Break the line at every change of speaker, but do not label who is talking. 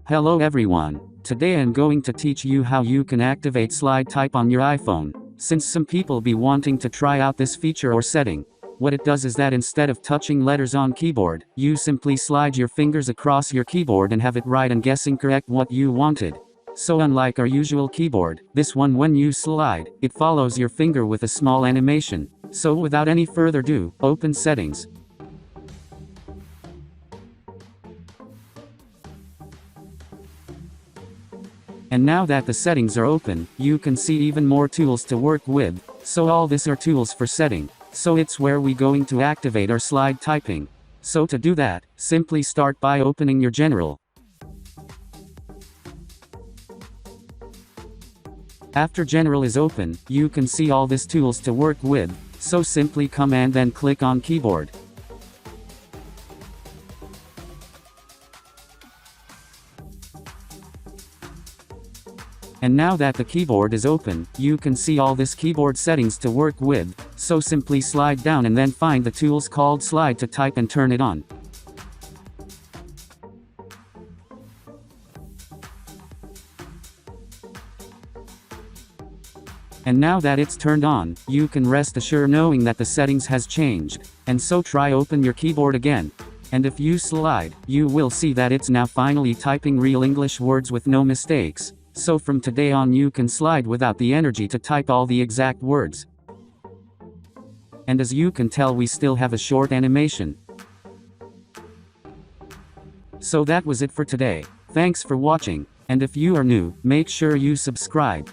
Hello everyone. Today I'm going to teach you how you can activate slide type on your iPhone, since some people be wanting to try out this feature or setting. What it does is that instead of touching letters on keyboard, you simply slide your fingers across your keyboard and have it write and guessing correct what you wanted. So unlike our usual keyboard, this one when you slide, it follows your finger with a small animation. So without any further ado, open settings. And now that the settings are open, you can see even more tools to work with. So all these are tools for setting. So it's where we going to activate our slide typing. So to do that, simply start by opening your general. After general is open, you can see all these tools to work with. So simply come and then click on keyboard. And now that the keyboard is open, you can see all this keyboard settings to work with, so simply slide down and then find the tools called slide to type and turn it on. And now that it's turned on, you can rest assured knowing that the settings has changed, and so try open your keyboard again. And if you slide, you will see that it's now finally typing real English words with no mistakes. So from today on you can slide without the energy to type all the exact words. And as you can tell, we still have a short animation. So that was it for today. Thanks for watching, and if you are new, make sure you subscribe.